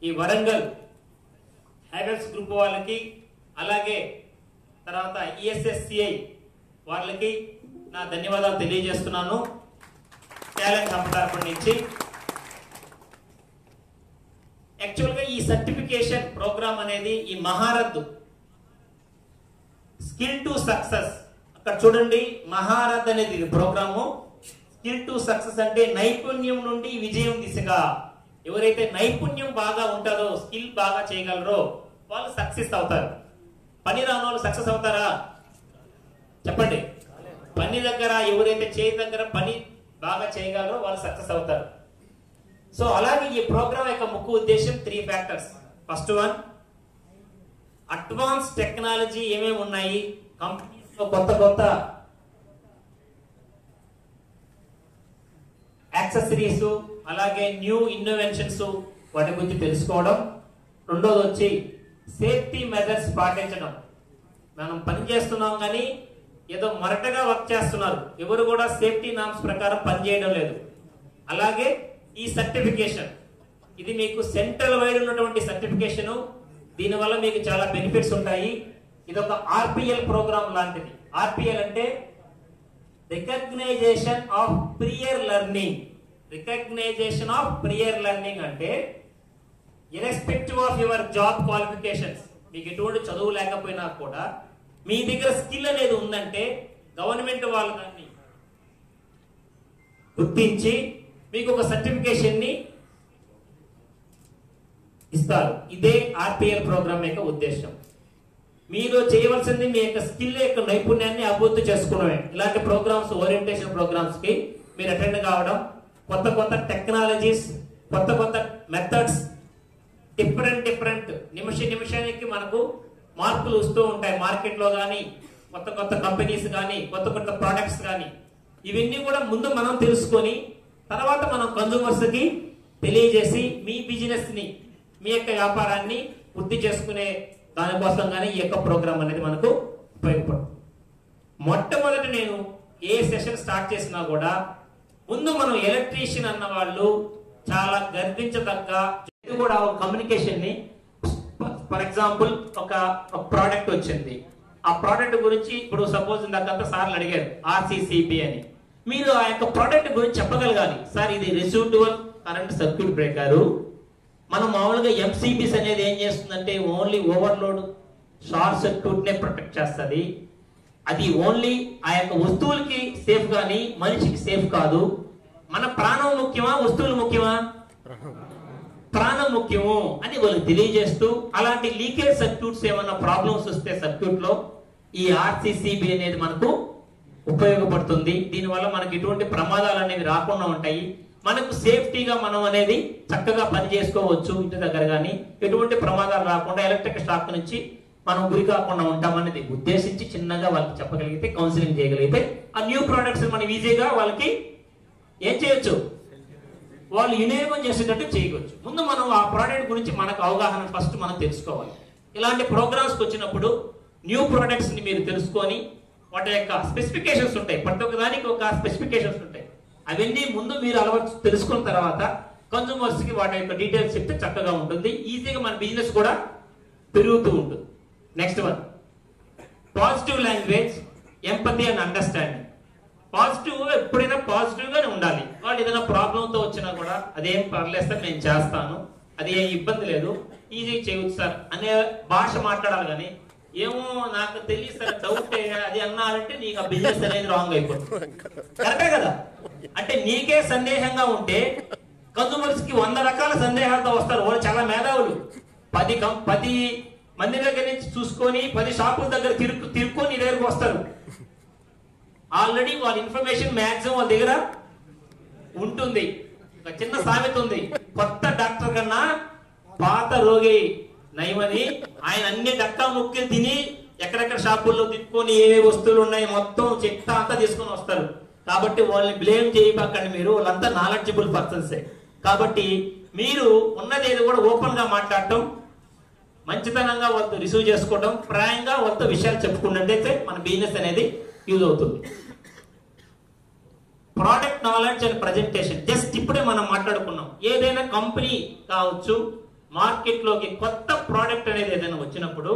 ఈ వరంగల్ హ్యావెల్స్ గ్రూప్ వాళ్ళకి, అలాగే తర్వాత ESSCI వాళ్ళకి నా ధన్యవాదాలు తెలియజేస్తున్నాను టాలెంట్ హబ్ తరఫు నుంచి. యాక్చువల్గా ఈ సర్టిఫికేషన్ ప్రోగ్రామ్ అనేది ఈ మహారథ్ స్కిల్ టు సక్సెస్, అక్కడ చూడండి మహారథ్ అనేది ప్రోగ్రాము. స్కిల్ టు సక్సెస్ అంటే నైపుణ్యం నుండి విజయం దిశగా. ఎవరైతే నైపుణ్యం బాగా ఉంటుందో, స్కిల్ బాగా చేయగలరో వాళ్ళు సక్సెస్ అవుతారు. పని రాని వాళ్ళు సక్సెస్ అవుతారా చెప్పండి. పని దగ్గర ఎవరైతే చేయి దగ్గర పని బాగా చేయగలరో వాళ్ళు సక్సెస్ అవుతారు. సో అలాగే ఈ ప్రోగ్రామ్ యొక్క ముఖ్య ఉద్దేశం 3 factors. First one, advance technology ఏమేమి ఉన్నాయి కంపెనీస్లో, కొత్త కొత్త యాక్సెసరీస్, అలాగే న్యూ ఇన్నోవెన్షన్స్ వాటి గురించి తెలుసుకోవడం. రెండోది వచ్చి సేఫ్టీ మెజర్స్ పాటించడం. మనం పని చేస్తున్నాం కానీ ఏదో మొరటగా వర్క్ చేస్తున్నారు, ఎవరు కూడా సేఫ్టీ నామ్స్ ప్రకారం పనిచేయడం లేదు. అలాగే ఈ సర్టిఫికేషన్, ఇది మీకు సెంట్రల్ వైడ్ ఉన్నటువంటి సర్టిఫికేషన్. దీనివల్ల మీకు చాలా బెనిఫిట్స్ ఉంటాయి. ఇది ఒక RPL ప్రోగ్రామ్ లాంటిది. RPL అంటే recognition of prior learning. Recognition of prior learning అంటే irrespective of your job qualifications, మీకు ఎటువంటి చదువు లేకపోయినా కూడా మీ దగ్గర స్కిల్ అనేది ఉందంటే గవర్నమెంట్ వాళ్ళు దాన్ని గుర్తించి మీకు ఒక సర్టిఫికేషన్ ని ఇస్తారు. ఇదే RPL ప్రోగ్రామ్ యొక్క ఉద్దేశం. మీరు చేయవలసింది మీ యొక్క స్కిల్ యొక్క నైపుణ్యాన్ని అభివృద్ధి చేసుకోవడమే. ఇలాంటి ప్రోగ్రామ్స్, ఓరియంటేషన్ ప్రోగ్రామ్స్ కి మీరు అటెండ్ కావడం, కొత్త కొత్త టెక్నాలజీస్, కొత్త కొత్త మెథడ్స్, డిఫరెంట్ నిమిషానికి మనకు మార్పులు వస్తూ ఉంటాయి మార్కెట్ లో కానీ, కొత్త కొత్త కంపెనీస్ కానీ, కొత్త కొత్త ప్రొడక్ట్స్ కానీ. ఇవన్నీ కూడా ముందు మనం తెలుసుకొని తర్వాత మనం కన్జ్యూమర్స్ కి తెలియజేసి మీ బిజినెస్ ని, మీ యొక్క వ్యాపారాన్ని వృద్ధి చేసుకునే దానికోసం కానీ ఈ యొక్క ప్రోగ్రామ్ అనేది మనకు ఉపయోగపడుతుంది. మొట్టమొదటి నేను ఏ సెషన్ స్టార్ట్ చేసినా కూడా ముందు మనం ఎలక్ట్రీషియన్ అన్న వాళ్ళు చాలా గర్వించదగ్గ కూడా కమ్యూనికేషన్ ని, ఫర్ ఎగ్జాంపుల్ ఒక ప్రోడక్ట్ వచ్చింది, ఆ ప్రోడక్ట్ గురించి ఇప్పుడు సపోజ్ ఇందాక సార్లు అడిగారు RCCB అని. మీరు ఆ యొక్క ప్రోడక్ట్ గురించి చెప్పగలగాలి. సార్ ఇది రెసిడ్యువల్ కరెంట్ సర్క్యూట్ బ్రేకర్. మనం మామూలుగా MCBs అనేది ఏం చేస్తుందంటే ఓన్లీ ఓవర్లోడ్ షార్ట్ సర్క్యూట్ నే ప్రొటెక్ట్ చేస్తుంది. అది ఓన్లీ ఆ యొక్క వస్తువులకి సేఫ్ కానీ మనిషికి సేఫ్ కాదు. మన ప్రాణం ముఖ్యమా, వస్తువులు ముఖ్యమా? ప్రాణం ముఖ్యము అని వాళ్ళు తెలియజేస్తూ, అలాంటి లీకేజ్ సర్క్యూట్స్ ఏమన్నా ప్రాబ్లమ్స్ వస్తే సర్క్యూట్ లో ఈ RCCB అనేది మనకు ఉపయోగపడుతుంది. దీనివల్ల మనకి ఎటువంటి ప్రమాదాలు అనేవి రాకుండా ఉంటాయి. మనకు సేఫ్టీగా మనం అనేది చక్కగా పని చేసుకోవచ్చు ఇంటి దగ్గర కానీ, ఎటువంటి ప్రమాదాలు రాకుండా ఎలక్ట్రిక్ షాక్ నుంచి మనం గురి కాకుండా ఉంటామనేది ఉద్దేశించి చిన్నగా వాళ్ళకి చెప్పగలిగితే, కౌన్సిలింగ్ చేయగలిగితే ఆ న్యూ ప్రొడక్ట్స్ మనం ఈజీగా వాళ్ళకి ఏం చేయొచ్చు, వాళ్ళు వినియోగం చేసేటట్టు చేయవచ్చు. ముందు మనం ఆ ప్రోడక్ట్ గురించి మనకు అవగాహన ఫస్ట్ మనం తెలుసుకోవాలి. ఇలాంటి ప్రోగ్రామ్స్కి వచ్చినప్పుడు న్యూ ప్రొడక్ట్స్ ని మీరు తెలుసుకొని వాటి యొక్క స్పెసిఫికేషన్స్ ఉంటాయి, ప్రతి ఒక్క దానికి ఒక స్పెసిఫికేషన్స్ ఉంటాయి. అవన్నీ ముందు మీరు అలవాటు తెలుసుకున్న తర్వాత కన్జ్యూమర్స్ కి వాటి యొక్క డీటెయిల్స్ చెప్తే చక్కగా ఉంటుంది. ఈజీగా మన బిజినెస్ కూడా పెరుగుతూ ఉంటుంది. Next one, positive language, empathy and understanding. Positive ఎప్పుడైనా పాజిటివ్ గానే ఉండాలి. వాళ్ళు ఏదైనా ప్రాబ్లంతో వచ్చినా కూడా అదేం పర్లేదు సార్ నేను చేస్తాను, అది ఏం ఇబ్బంది లేదు, ఈజీ చేయవచ్చు సార్ అనే భాష మాట్లాడాలి. కానీ ఏమో నాకు తెలియదు సార్, డౌట్ అది అన్నారంటే నీకు ఆ బిజినెస్ అనేది రాంగ్ అయిపోతుంది. కరెక్టే కదా? అంటే నీకే సందేహంగా ఉంటే కన్జ్యూమర్స్ కి 100 రకాల సందేహాలతో వస్తారు. వాళ్ళు చాలా మేధావులు. 10 మంది దగ్గర నుంచి చూసుకొని 10 షాపుల దగ్గర తిరుక్కొని నీ దగ్గరకు వస్తారు. ఆల్రెడీ వాళ్ళ ఇన్ఫర్మేషన్ మాక్సిమం వాళ్ళ దగ్గర ఉంటుంది. ఒక చిన్న సామెత ఉంది, కొత్త డాక్టర్ కన్నా పాత రోగి నయమని. ఆయన అన్ని డక్కా ముక్కలు తిని ఎక్కడెక్కడ షాపుల్లో తిప్పుకొని ఏ వస్తువులు ఉన్నాయి మొత్తం చెత్త అంతా తీసుకొని వస్తారు. కాబట్టి వాళ్ళని బ్లేమ్ చేయకండి, మీరు వాళ్ళంతా నాలెడ్జబుల్ పర్సన్సే. కాబట్టి మీరు ఉన్నదేది కూడా ఓపెన్ గా మాట్లాడటం, మంచితనంగా వాళ్ళతో రిసీవ్ చేసుకోవడం, ప్రాయంగా వాళ్ళతో విషయాలు చెప్పుకున్నట్టయితే మన బిజినెస్ అనేది యూజ్ అవుతుంది. Product knowledge and presentation, just ఇప్పుడే మనం మాట్లాడుకున్నాం. ఏదైనా కంపెనీ కావచ్చు, మార్కెట్లోకి కొత్త ప్రోడక్ట్ అనేది ఏదైనా వచ్చినప్పుడు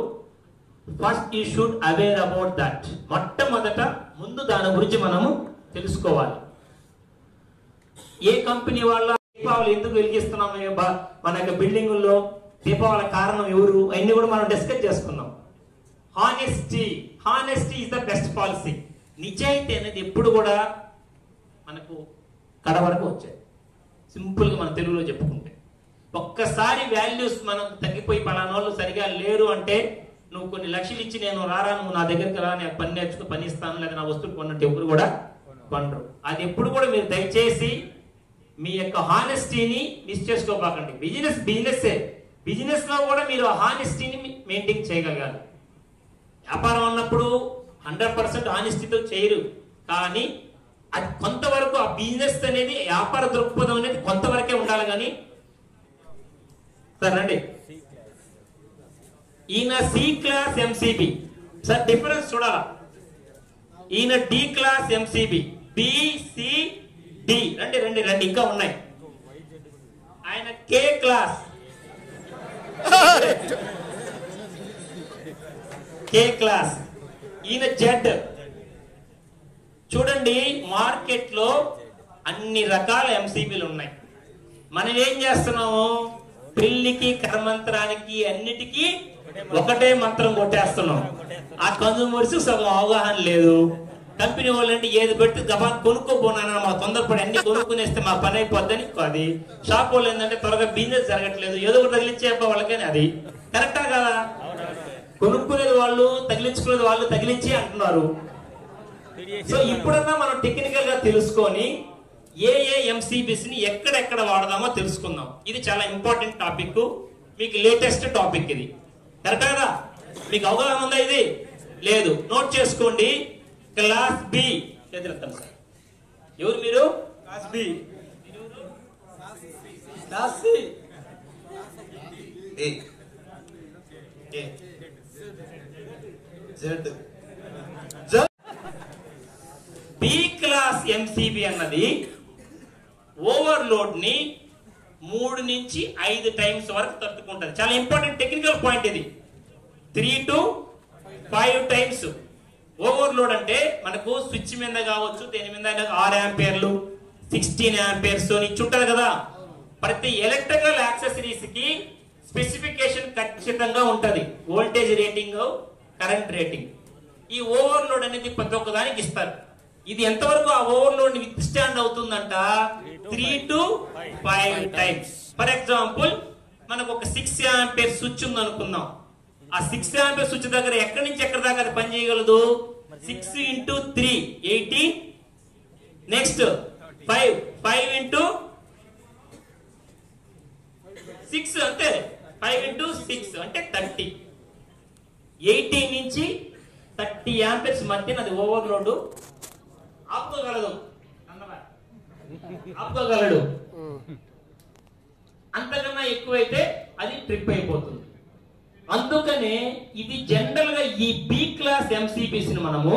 first you should aware about that. మొట్టమొదట ముందు దాని గురించి మనము తెలుసుకోవాలి. ఏ కంపెనీ వాళ్ళ దీపావళి ఎందుకు వెలిగిస్తున్నాము, మన యొక్క బిల్డింగుల్లో దీపావళి కారణం ఎవరు, అన్ని కూడా మనం డిస్కస్ చేసుకున్నాం. Honesty is the best policy. నిజాయితీ అనేది ఎప్పుడు కూడా మనకు కడ వరకు వచ్చాయి. సింపుల్ గా మన తెలుగులో చెప్పుకుంటే, ఒక్కసారి వాల్యూస్ మనం తగ్గిపోయి పలానా వాళ్ళు సరిగా లేరు అంటే, నువ్వు కొన్ని లక్షలు ఇచ్చి నేను రారా, నువ్వు నా దగ్గరికి రా, నేను పని నేర్చుకుని పని ఇస్తాను, లేదా నా వస్తువులు కొన్నట్టు ఎప్పుడు కూడా కొనరు. అది ఎప్పుడు కూడా మీరు దయచేసి మీ యొక్క హానెస్టీని మిస్ చేసుకోబాకండి. బిజినెస్ లో కూడా మీరు హానెస్టీని మెయింటైన్ చేయగలగాలి. వ్యాపారం అన్నప్పుడు 100% హానెస్టీతో చేయరు, కానీ అది కొంతవరకు ఆ బిజినెస్ అనేది, వ్యాపార దృక్పథం అనేది కొంతవరకే ఉండాలి. కానీ సార్ రండి, ఈయన C class MCB sir, difference చూడాలా. ఈయన డి క్లాస్ ఎంసీబీ, బిసిడి, రండి రండి రండి, ఇంకా ఉన్నాయి. ఆయన కే క్లాస్, ఈయన జెడ్. చూడండి, మార్కెట్ లో అన్ని రకాల ఎంసీబీలు ఉన్నాయి. మనం ఏం చేస్తున్నాము, పెళ్లికి కర్మంత్రానికి అన్నిటికీ ఒకటే మంత్రం కొట్టేస్తున్నాం. ఆ కన్సూమర్స్ సగం అవగాహన లేదు. కంపెనీ వాళ్ళంటే ఏది పెడితే గబా కొనుక్కోపోనా, మా తొందరపడి అన్ని కొనుక్కునేస్తే మా పని అయిపోద్దని అది. షాప్ వాళ్ళు ఏంటంటే త్వరగా బిజినెస్ జరగట్లేదు, ఏదో ఒకటి తగిలించే వాళ్ళకని. అది కరెక్టా కదా? కొనుక్కునేది వాళ్ళు, తగిలించుకునేది వాళ్ళు, తగిలించి అంటున్నారు. సో ఇప్పుడన్నా మనం టెక్నికల్ గా తెలుసుకొని ఏ ఎంసీబీస్ ని ఎక్కడెక్కడ వాడదామో తెలుసుకుందాం. ఇది చాలా ఇంపార్టెంట్ టాపిక్, మీకు లేటెస్ట్ టాపిక్ ఇది. కరెక్ట్ కదా? మీకు అవగాహన ఉందా? ఇది లేదు, నోట్ చేసుకోండి. క్లాస్ బి ఎదురుతాం సార్. ఎవరు మీరు? Class B. క్లాస్ సి, ఏ ఏ జెడ్. బి క్లాస్ ఎంసీబీ అన్నది ఓవర్లోడ్ ని 3 నుంచి 5 టైమ్స్ వరకు తట్టుకుంటుంది. చాలా ఇంపార్టెంట్ టెక్నికల్ పాయింట్ ఇది. 3 to 5 టైమ్స్ ఓవర్లోడ్ అంటే మనకు స్విచ్ మీద కావచ్చు, దేని మీద 6 ఆంపియర్లు, 16 ఆంపియర్స్ ఇచ్చుంటది కదా. ప్రతి ఎలక్ట్రికల్ యాక్సెసరీస్ కి స్పెసిఫికేషన్ ఖచ్చితంగా ఉంటది. Voltage rating, current rating. ఈ ఓవర్లోడ్ అనేది ప్రతి ఒక్క దానికి ఇస్తారు. ఇది ఎంతవరకు ఆ ఓవర్లోడ్ విత్ స్టాండ్ అవుతుందంట? 3 to 5 టైమ్స్. ఫర్ ఎగ్జాంపుల్, మనకు ఒక 6 ఆంపియర్ స్విచ్ ఉంది అనుకుందాం. ఆ 6 ఆంపియర్ స్విచ్ దగ్గర ఎక్కడి నుంచి ఎక్కడి దాకా అది పని చేయగలదు? 6 into 3 18, నెక్స్ట్ 5 into 6 అంటే 5 into 6 అంటే 30. 18 నుంచి 30 ఆంపియర్స్ మధ్యన అది ఓవర్లోడ్ ఆపుకోగలడు. అంతకన్నా ఎక్కువైతే అది ట్రిప్ అయిపోతుంది. అందుకనే ఇది జనరల్ గా ఈ బి క్లాస్ ఎంసీబీస్ ని మనము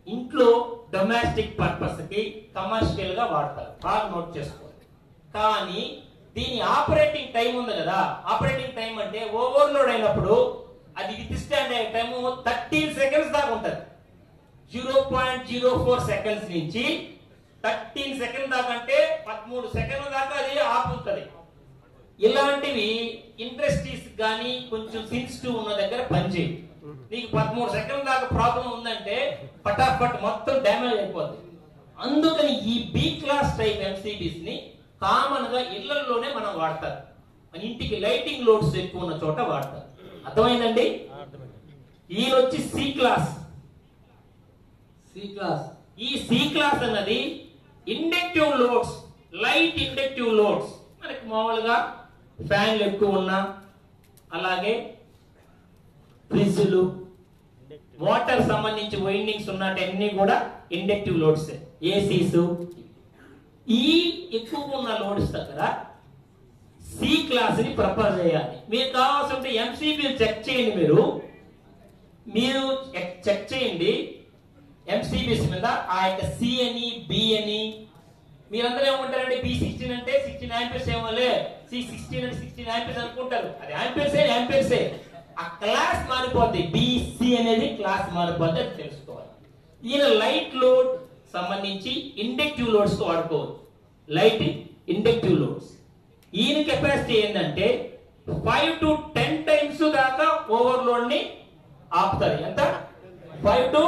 ఇంట్లో డొమెస్టిక్ పర్పస్ కి, కమర్షియల్ గా వాడతారు. బాగా నోట్ చేసుకోవాలి. కానీ దీని ఆపరేటింగ్ టైం ఉంది కదా, ఆపరేటింగ్ టైం అంటే ఓవర్లోడ్ అయినప్పుడు అది విత్ స్టాండ్ అయ్యే టైం 13 సెకండ్స్ దాకా ఉంటది. 0.04 సెకండ్స్ నుంచి 13 సెకండ్ దాకా, అంటే 13 సెకండ్ల దాకా అది ఆపుతుంది. ఇలాంటివి ఇండస్ట్రీస్ కానీ కొంచెం సెన్సిటివ్ ఉన్న దగ్గర పనిచేయి. నీకు 13 సెకండ్ల దాకా ప్రాబ్లం ఉందంటే పటాపట్ మొత్తం డ్యామేజ్ అయిపోతుంది. అందుకని ఈ బి క్లాస్ టైప్ ఎంసీబీస్ ని కామన్ గా ఇళ్లలోనే మనం వాడతారు. మన ఇంటికి లైటింగ్ లోడ్స్ ఎక్కువ ఉన్న చోట వాడతారు. అర్థమైందండి? ఈ వచ్చి సి క్లాస్. ఈ సి క్లాస్ అన్నది inductive loads, light inductive loads. మనకి మామూలుగా ఫ్యాన్లు ఎక్కువ ఉన్నా, అలాగే ఫ్రిడ్జ్లు, వాటర్ సంబంధించి వైండింగ్స్ ఉన్నట్టన్నీ కూడా ఇండక్టివ్ లోడ్స్. ఏసీస్, ఈ ఎక్కువ ఉన్న లోడ్స్ దగ్గర సి క్లాస్ ని ప్రిఫర్ చేయాలి. మీకు కావాల్సిన ఎంసీబీ చెక్ చేయండి. మీరు చెక్ చేయండి ఎంసీబీస్ మీద. ఆ యొక్క సి అని, బి అని, మీరందరూ ఏమంటారండి B16 అంటే 16 ఆంపియర్స్ ఏమోలే, C16 అంటే 16 ఆంపియర్స్ అనుకుంటారు. అది ఆంపియర్సే. ఆ క్లాస్ మారిపోద్ది, BC అనేది క్లాస్ మారిపోద్ది, అది తెలుసుకోవాలి. ఈయన లైట్ లోడ్ సంబంధించి ఇండక్టివ్ లోడ్స్ తో వాడుకోవచ్చు. లైట్ ఇండక్టివ్ లోడ్స్ ఈయన కెపాసిటీ ఏంటంటే 5 to 10 టైమ్స్ దాకా ఓవర్లోడ్ ని ఆపుతుంది. ఎంత? 5 to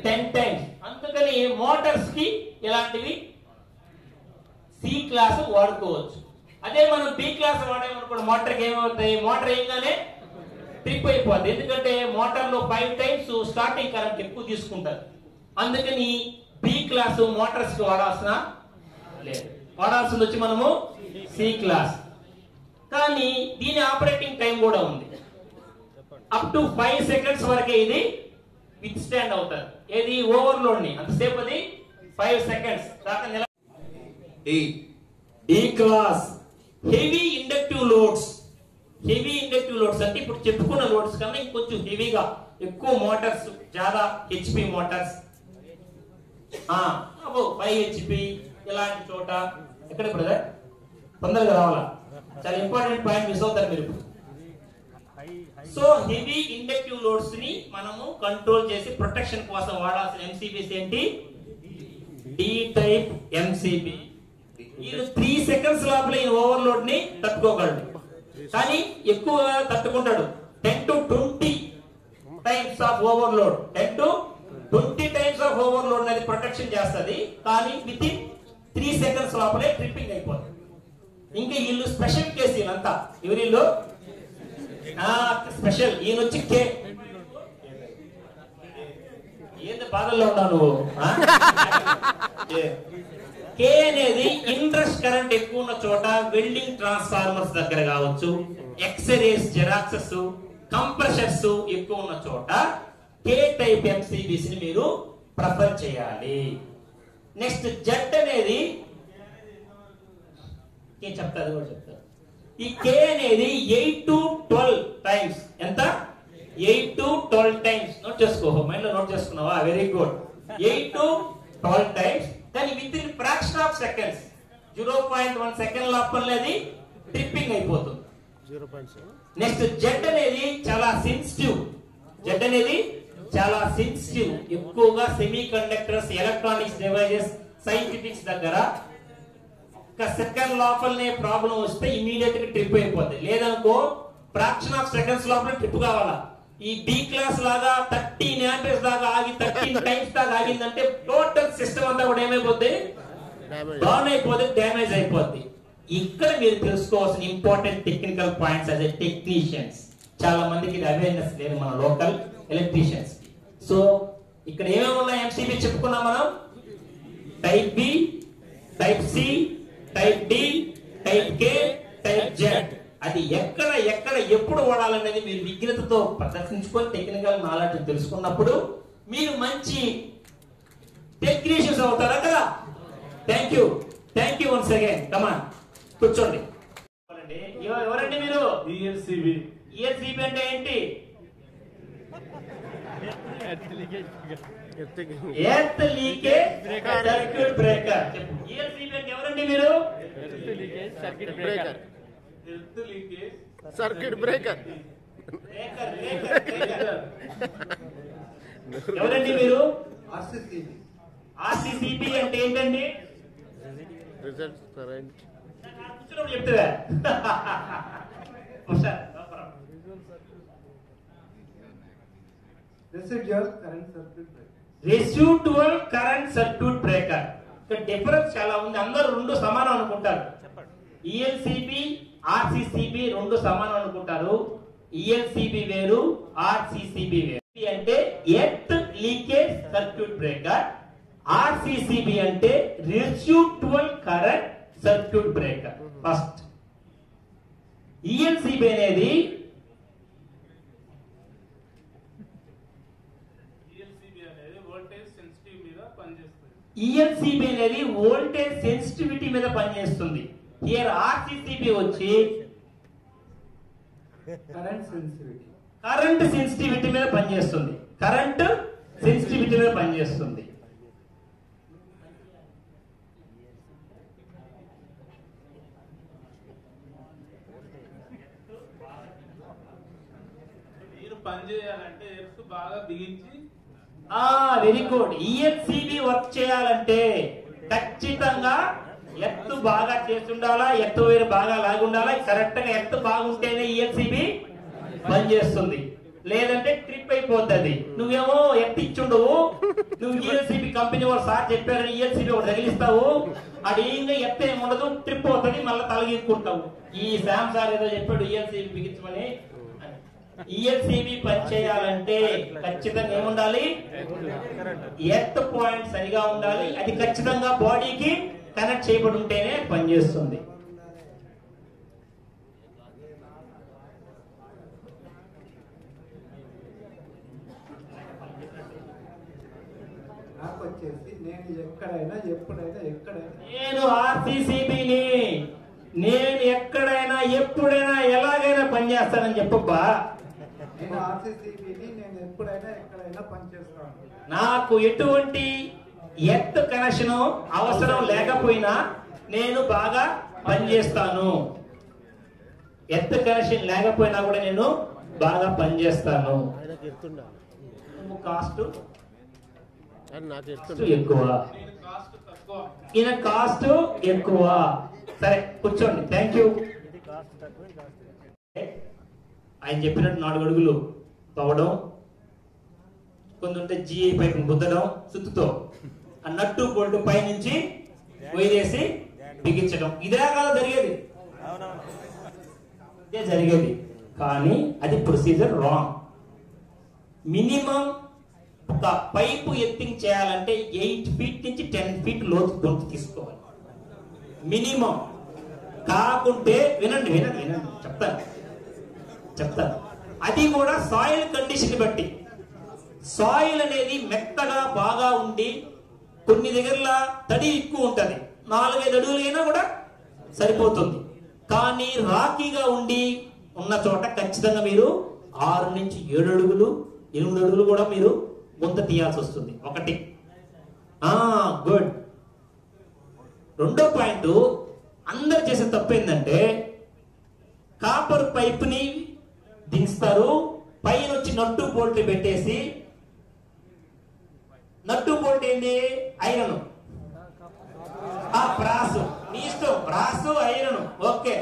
10 టైమ్స్. అందుకని మోటార్స్ కి ఇలాంటివి C క్లాస్ వాడుకోవచ్చు. అదే మనం B క్లాస్ వాడామనుకోండి, మోటార్కి ఏమవుతాయి, మోటార్ ఏంగానే ట్రిప్ అయిపోద్ది. ఎందుకంటే మోటార్ లో 5 టైమ్స్ స్టార్టింగ్ కరెంట్ ఎక్కువ తీసుకుంటారు. అందుకని B క్లాస్ మోటార్స్ కి వాడాల్సిన లేదు, వాడాల్సింది వచ్చి మనము C క్లాస్. కానీ దీని ఆపరేటింగ్ టైం కూడా ఉంది, అప్ టు 5 సెకండ్స్ వరకే ఇది విత్ స్టాండ్ అవుతారు. ఏది ఓవర్లోడ్ ని అంతసేపు అది 5 సెకండ్స్ దాకా నిల. D class heavy inductive loads. Heavy inductive loads అంటే ఇప్పుడు చెప్పుకున్న లోడ్స్ కన్నా ఇంకొంచెం హెవీగా ఎక్కువ మోటార్స్, చాలా HP మోటార్స్, 5 HP ఇలాంటి చోట. ఎక్కడ బ్రదర్ తొందరగా రావాలా, చాలా ఇంపార్టెంట్ పాయింట్ మిస్ అవుతారు మీరు. సో హెవీ ఇండక్టివ్ లోడ్స్ ని మనము కంట్రోల్ చేసి ప్రొటెక్షన్ కోసం వాడాల్సిన MCBs ఏంటి? D type MCB. ఇది 3 సెకండ్స్ లోపల ఈ ఓవర్లోడ్ ని తట్టుకోగలడు, కానీ ఎక్కువ తట్టుకుంటాడు. 10 to 20 times of overload, 10 to 20 times of overload అనేది ప్రొటెక్షన్ చేస్తుంది. కానీ విత్ ఇన్ 3 సెకండ్స్ లోపలే ట్రిప్పింగ్ అయిపోతుంది. ఇంకా వీళ్ళు స్పెషల్ కేసు, వీళ్ళంతా ఎవరిలో స్పెషల్. ఈయన వచ్చి K. ఏంది బాధల్లో ఉన్నావు నువ్వు? K అనేది ఇంట్రెస్ట్ కరెంట్ ఎక్కువ ఉన్న చోట, వెల్డింగ్ ట్రాన్స్ఫార్మర్స్ దగ్గర కావచ్చు, ఎక్స్రేస్, జెరాక్సెస్, కంప్రెషర్స్ ఎక్కువ ఉన్న చోట K టైప్ MCBs ని మీరు ప్రిఫర్ చేయాలి. నెక్స్ట్ Z అనేది చెప్తారు, కూడా చెప్తారు. ఈ K అనేది 8 to 12 టైమ్స్. ఎంత? 8 to 12 టైమ్స్. నోట్ చేసుకో, మైండ్ లో నోట్ చేసుకున్నావా? Very good. 8 to 12 times. కానీ within fraction of seconds, 0.1 second లోపల అది ట్రిప్పింగ్ అయిపోతుంది. నెక్స్ట్ Z అనేది చాలా సెన్సిటివ్. Z అనేది చాలా సెన్సిటివ్, ఎక్కువగా semi conductors, electronics devices, scientifics దగ్గర ఒక సెకండ్ లోపలనే ప్రాబ్లం వస్తే ఇమీడియట్ గా ట్రిప్ అయిపోద్ది. లేదనుకో ఫ్రాక్షన్ ఆఫ్ సెకండ్స్ లోపల ట్రిప్ కావాలా. ఈ B క్లాస్ లాగా 13 ఆంపియర్స్ దాకా ఆగి 13 టైమ్స్ దాకా ఆగిందంటే టోటల్ సిస్టమ్ అంతా కూడా ఏమైపోద్ది? డౌన్ అయిపోద్ది, డ్యామేజ్ అయిపోద్ది. ఇక్కడ మీరు తెలుసుకోవాల్సిన important technical points as a technicians. చాలా మందికి ఇది అవేర్నెస్ లేదు మన లోకల్ ఎలక్ట్రీషియన్స్. సో ఇక్కడ ఏమేమి ఉన్నాయి MCB చెప్పుకున్నాం మనం. Type B, type C, type D, type K, type Z. అది ఎక్కడ ఎప్పుడు వాడాలనేది మీరు విజ్ఞతతో ప్రదర్శించుకొని టెక్నికల్ నాలెడ్జ్ తెలుసుకున్నప్పుడు మీరు మంచి టెక్నీషియన్స్ అవుతారా కదా. Thank you once again. Come on కూర్చోండి. ఎవరండి మీరు? ELCB అంటే ఏంటి? Earth leakage circuit breaker. ELCB అంటే ఎవరండి మీరు? Circuit breaker. ఎవరండి మీరు? RCCB అంటే ఏంటండి? చెప్తారా? Residual current circuit breaker. ఇక్కడ డిఫరెన్స్ చాలా ఉంది. అందరూ రెండు సమానం అనుకుంటారు. ELCB, RCCB రెండు సమానం అనుకుంటారు. ELCB వేరు, RCCB వేరు. అంటే earth leakage circuit breaker. RCCB అంటే residual current circuit breaker. First ELCB అనేది వోల్టేజ్ సెన్సిటివిటీ మీద పనిచేస్తుంది. హియర్ RCCB వచ్చి కరెంట్ సెన్సిటివిటీ మీద పనిచేస్తుంది. పని చేయాలంటే ఎర్స్ బాగా బిగించి వెరీ గుడ్. ఈఎస్సిబి వర్క్ చేయాలంటే ఖచ్చితంగా ఎత్తు బాగా చేస్తుండాలా, ఎత్తు వేరు బాగా లాగి ఉండాలా. కరెక్ట్ గా ఎత్తు బాగుంటేనే ఈఎస్సిబి పనిచేస్తుంది, లేదంటే ట్రిప్ అయిపోతుంది. నువ్వేమో ఎత్తు ఇచ్చుండవు, నువ్వు ఈఎస్సిబి కంపెనీ వాళ్ళు సార్ చెప్పారని ఈఎస్సిబి ఒకటి తగిలిస్తావు, అది ఇంకా ఎత్తు ఏమి ఉండదు, ట్రిప్ అవుతుంది, మళ్ళీ తలగిక్కుంటావు. ఈ శామ్ సార్ ఏదో చెప్పాడు ఈఎస్సిబి బిగించమని. ఈఎస్సిబి పని చేయాలంటే ఖచ్చితంగా ఏముండాలి, ఎర్త్ పాయింట్ సరిగా ఉండాలి. అది ఖచ్చితంగా బాడీకి కనెక్ట్ చేయబడి ఉంటేనే పనిచేస్తుంది. నాకు వచ్చేసి నేను ఎక్కడైనా ఎప్పుడైనా నేను ఆర్సిసిబిని నేను ఎక్కడైనా ఎప్పుడైనా ఎలాగైనా పనిచేస్తానని చెప్పబ్బా. నేను ఆర్సిసిబిని నేను ఎప్పుడైనా ఎక్కడైనా పనిచేస్తాను. నాకు ఎటువంటి ఎర్త్ కనెక్షన్ అవసరం లేకపోయినా నేను బాగా పనిచేస్తాను. ఎర్త్ కనెక్షన్ లేకపోయినా కూడా నేను బాగా పనిచేస్తాను. కాస్ట్ ఎక్కువ, ఈయన కాస్ట్ ఎక్కువ. సరే కూర్చోండి, థ్యాంక్ యూ. ఆయన చెప్పినట్టు 4 అడుగులు తవ్వడం, కొంత జిఐ పైపు గుద్దడం సుత్తుతో, ఆ నట్టు బొల్టు పై నుంచి వేసి బిగించడం. ఇదే కాదు జరిగేది, ఇదే జరిగేది. కానీ అది ప్రొసీజర్ రాంగ్. మినిమం ఒక పైపు ఎత్తింగ్ చేయాలంటే 8 ఫీట్ నుంచి 10 ఫీట్ లోతు గొంతు తీసుకోవాలి మినిమం. కాకుంటే వినండి వినండి వినండి చెప్తాను. అది కూడా సాయిల్ కండిషన్ బట్టి. సాయిల్ అనేది మెత్తగా బాగా ఉండి కొన్ని దగ్గరలా తడి ఎక్కువ ఉంటది, 4-5 అడుగులైనా కూడా సరిపోతుంది. కానీ రాకీగా ఉండి ఉన్న చోట ఖచ్చితంగా మీరు 6 నుంచి 7 అడుగులు 8 అడుగులు కూడా మీరు గుంత తీయాల్సి వస్తుంది. ఒకటి గుడ్. రెండో పాయింట్, అందరు చేసే తప్పు ఏంటంటే కాపర్ పైప్ ని దించుతారు, పైన వచ్చి నట్టు బోల్ట్ పెట్టేసి, నట్టు బోల్ట్ ఏంది ఐరన్, బ్రాస్, మీ ఇష్టం, బ్రాస్ ఐరన్ ఓకే.